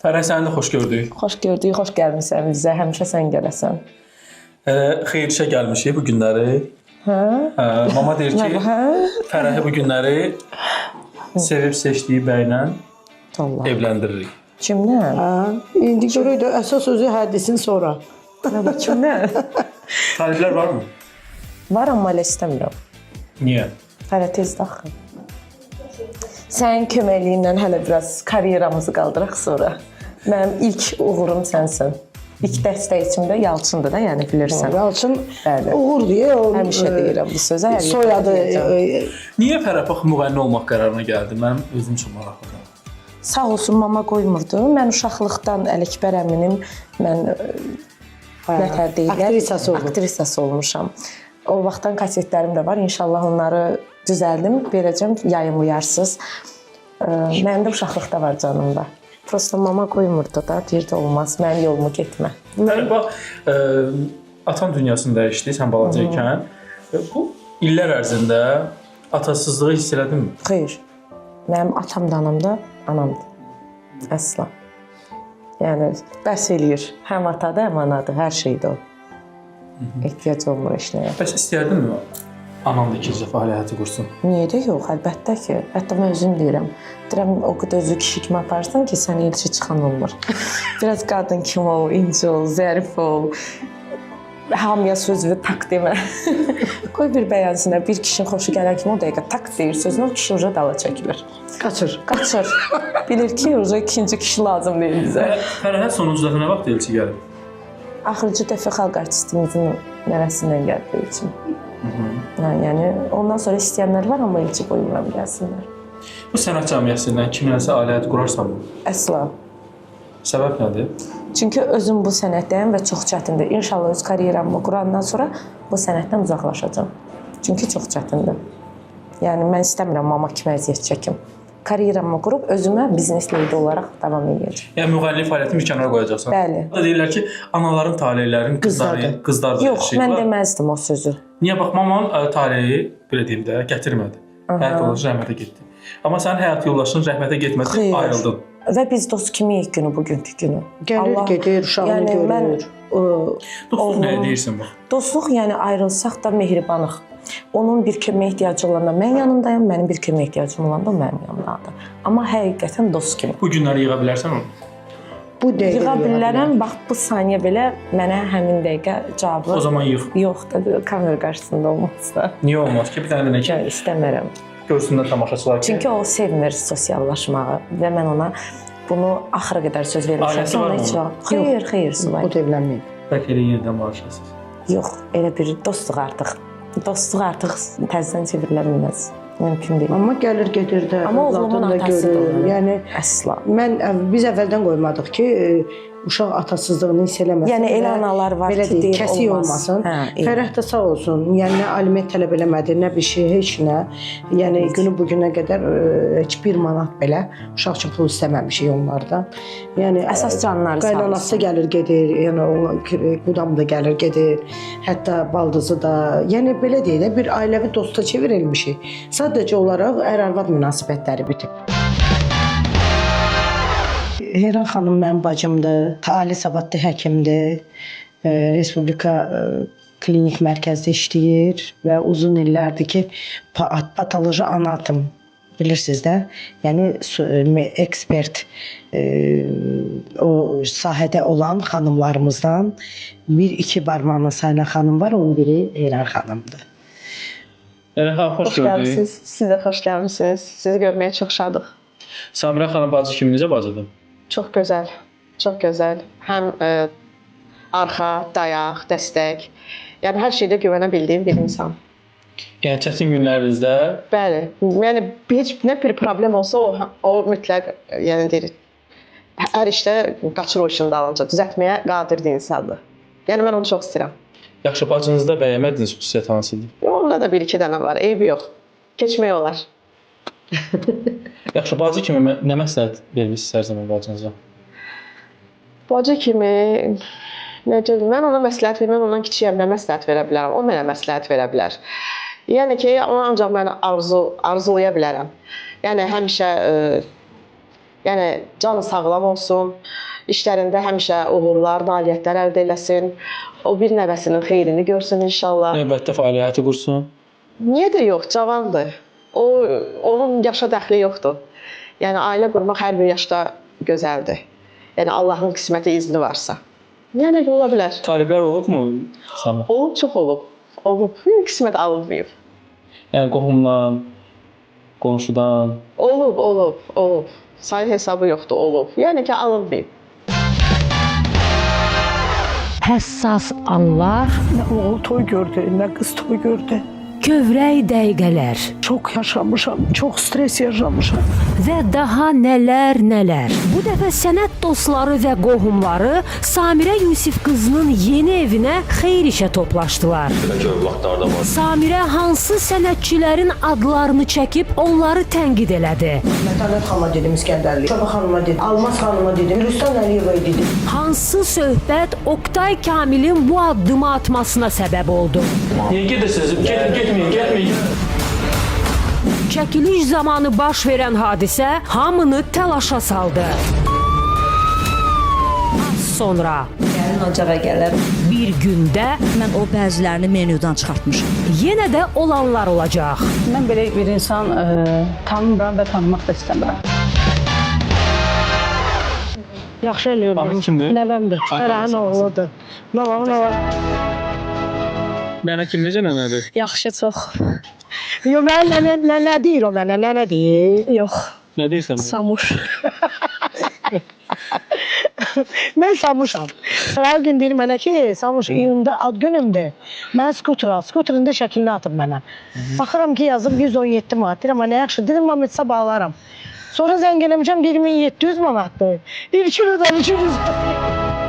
Fərəh, səni də xoş gördük. Xoş gördük, xoş gəlmisən bizə. Həmişə sən gələsən. Xeyir işə gəlmişik bu günləri. Hə? Mama deyir ki, Fərəhi bu günləri sevib seçdiyi bəylə evləndiririk. Kimlə? İndi görək də əsas özü həddisin sonra. Kimlə? Taliblər varmı? Var, amma elə istəmirəm. Niyə? Hələ tezdə axı. Sənin köməkliyi ilə hələ biraz karyeramızı qaldıraq sonra. Mənim ilk uğurum sənsən. İlk dəstəkçim də Yalçındır da, yəni bilirsən. Yalçın uğur deyə həmişə deyirəm bu sözə. Soyadı. Niyə Fərəh bax müğənni olmaq qərarına gəldi? Mənim özüm üçün maraqlıdır. Sağ olsun mama qoymurdu. Mən uşaqlıqdan Ələkbər əminin nətər deyirlər, aktrisası olmuşam. O vaxtdan kasetlərim də var. İnşallah onları düzəldim, verəcəm, yayımlayarsınız. Mənim də uşaqlıqda var canımda. Prosta mama qoymurdu da, deyirdi olmaz, mənim yolumu getmə. Bax, atan dünyasını dəyişdi sən balaca ikən. Bu illər ərzində atasızlığı hiss elədinmi? Xeyr. Mənim atam da anam da anamdır. Əsla. Yəni, bəs eləyir. Həm atadır, həm anadır, hər şeydir o. Ehtiyac olmur heç nəyə. Bəs istəyərdinmi anam da ikinci dəfə ailə həyatı qursun? Niyə də yox, əlbəttə ki. Hətta mən özüm deyirəm. Deyirəm, o qədər özü kişi kimi aparsan ki, sənə elçi çıxan olmur. Biraz qadın kimi ol, inci ol, zərif ol. Hamıya sözü tak demə. Qoy bir bəyənsinə, bir kişinin xoşu gələn kimi o dəqiqə tak deyir sözünü, o kişi uca dala çəkilir. Qaçır. Qaçır. Bilir ki, uca ikinci kişi lazım deyil bizə. Fərəhə sonuncu dəfə nə vaxt elçi gəlib? Axırıncı dəfə xalq artistimizin nəvəsindən gəldi elçim. Yəni, ondan sonra istəyənlər var, amma elçi qoymuram gəlsinlər. Bu sənət cəmiyyəsindən kimləsə ailə həyatı qurarsanmı? Əsla. Səbəb nədir? Çünki özüm bu sənətdəyəm və çox çətindir. İnşallah öz karyeramı qurandan sonra bu sənətdən uzaqlaşacağam. Çünki çox çətindir. Yəni, mən istəmirəm mama kimi əziyyət çəkim. Karyeramı qurub özümə biznes leydi olaraq davam edəcəm. Yəni, müğənnilik fəaliyyətini bir kənara qoyacaqsan? Bəli. Deyirlər ki, anaların taleylərinin qızlardır. Yox, mən deməzdim o sözü. Niyə? Bax, mamanın taleyi, belə deyim də, gətirmədi. Həyat yoldaşı rəhmətə getdi. Amma sənin həyat yoldaşın rəhmətə getmədi, ayrıldın. Və biz dost kimiyik günü, bugünkü günü. Gəlir, gedir, uşağını görür. Dostluq nəyə deyirsən bax? Dostluq, yəni ayrılsaq da mehribanıq. Onun bir kömək ehtiyacı olanda mən yanındayım, mənim bir kömək ehtiyacım olanda o mənim yanımdadır. Amma həqiqətən dost kimi. Bu günləri yığa bilərsən onu? Bu dəqiqə yığa bilərəm, bax bu saniyə belə mənə həmin dəqiqə cavabı... O zaman yığ. Yox da, kamera qarşısında olmazsa. Niyə olmaz ki? Bir dənə də nə ki? İstəmirəm. Görsünlər tamaşaçılar ki... Çünki o sevmir sosiallaşmağı və mən ona bunu axıra qədər söz vermişəm. Ailəsi var mı? Xeyr, Suvay. O da evlənməyib. Bəlkə elə yenidən barışasınız. Yox, elə bir dostluq artıq. Dostluq artıq təzədən çevrilə bilməz. Mümkün deyil. Amma gəlir, gedir də, amma oğlumun atası da olur. Yəni, əsla. Biz əvvəldən qoymadıq ki, uşaq atasızlığını hiss eləməsin. Yəni, elə analar var ki, deyir, kəsik olmasın. Fərəh də sağ olsun. Yəni, nə aliment tələb eləmədi, nə bir şey, heç nə. Yəni, günü bugünə qədər heç 1 manat belə uşaq üçün pul istəməmişik onlardan. Yəni, əsas canları sağ olsun. Qaynanası gəlir, gedir, yəni, qudam da gəlir, gedir. Hətta baldızı da. Yəni, belə deyək də, bir ailəvi dosta çevrilmişik. Sadəcə olaraq ər-arvad münasibətləri bitib. Heyran xanım mənim bacımdır, Ali savadlı həkimdir, Respublika klinik mərkəzdə işləyir və uzun illərdir ki, patoloji anatom bilirsiniz də, yəni ekspert o sahədə olan xanımlarımızdan 1-2 barmağını sayılan xanım var, onun biri Heyran xanımdır. Xoş gördük. Siz də xoş gəlmişsiniz. Sizi görməyə çox şadıq. Samirə xanım bacı kimi, necə bacıdır? Çox gözəl, çox gözəl. Həm arxa, dayaq, dəstək. Yəni, hər şeydə güvənə bildiyim bir insan. Yəni, çətin günlərinizdə? Bəli. Yəni, heç nə bir problem olsa, o mütləq, yəni deyir, hər işdə qaçır o işin dalınca, düzəltməyə qadirdir insandır. Yəni, mən onu çox istəyirəm. Yaxşı, bacınızda bəyənmədiniz xüsusiyyət hansıdır? Onda da 1-2 dənə var, eybi yox. Keçmək olar. Yaxşı, bacı kimi nə məsləhət vermişsiniz hər zaman bacınıza? Bacı kimi, necə, mən ona məsləhət verməm, ondan kiçiyəm, nə məsləhət verə bilərəm, o mənə məsləhət verə bilər. Yəni ki, onu ancaq mən arzulaya bilərəm. Yəni, həmişə, Yəni canı sağlam olsun, işlərində həmişə uğurlar, nailiyyətlər əldə eləsin. O bir nəvəsinin xeyrini görsün inşallah. Növbətdə fəaliyyəti qursun. Niyə də yox, cavandır. Onun yaşa dəxli yoxdur. Yəni ailə qurmaq hər bir yaşda gözəldir. Yəni Allahın qisməti izni varsa. Yəni ola bilər. Taliblər olubmu sana? Olub, çox olub. Olub, qismət alınmayıb. Yəni qohumdan, qonşudan. Olub. Sayı hesabı yoxdur, olub. Yəni ki, alınmayıb. Həssas anlar, Nə oğul toy gördü, nə qız toy gördü. kövrək dəqiqələr Çox yaşamışam, çox stres yaşamışam. və daha nələr. Bu dəfə sənət dostları və qohumları Samirə Yusif qızının yeni evinə xeyir işə toplaşdılar. Samirə hansı sənətçilərin adlarını çəkib onları tənqid elədi? Mətənət xanıma dedim İskəndərli, Şaba xanıma dedim, Almaz xanıma dedim, Rüstəm Əliyevə dedim. Hansı söhbət Oktay Kamilin bu addımı atmasına səbəb oldu? Niyə gedirsiniz? Getməyin. Çəkiliş zamanı baş verən hadisə hamını təlaşa saldı. Az sonra Gəlin ocağa gələr. bir gündə Mən o bəzilərini menyudan çıxartmışam. yenə də olanlar olacaq. Mən belə bir insan tanımıram və tanımaq da istəmirəm. Yaxşı eləyirdim. Abi kimdir? Nəvəmdir. Fərəhin oğludur. Nə var? Mənə kim necə nənədir? Yaxşı, çox. Yo, mən nə deyir o mənə, nə deyir? Yox, Nə deyirsən? Samuş. Mən Samuşam. Hər gün deyir mənə ki, Samuş iyunda ad günümdür. Mən skuter al, skuterində şəklini atıb mənə. Baxıram ki, yazıb 117 manat. Deyirəm, nə yaxşı, dedim, mən hesab alaram. Sonra zəng eləmişəm, 2700 manatdır. İlkin ödəmişim.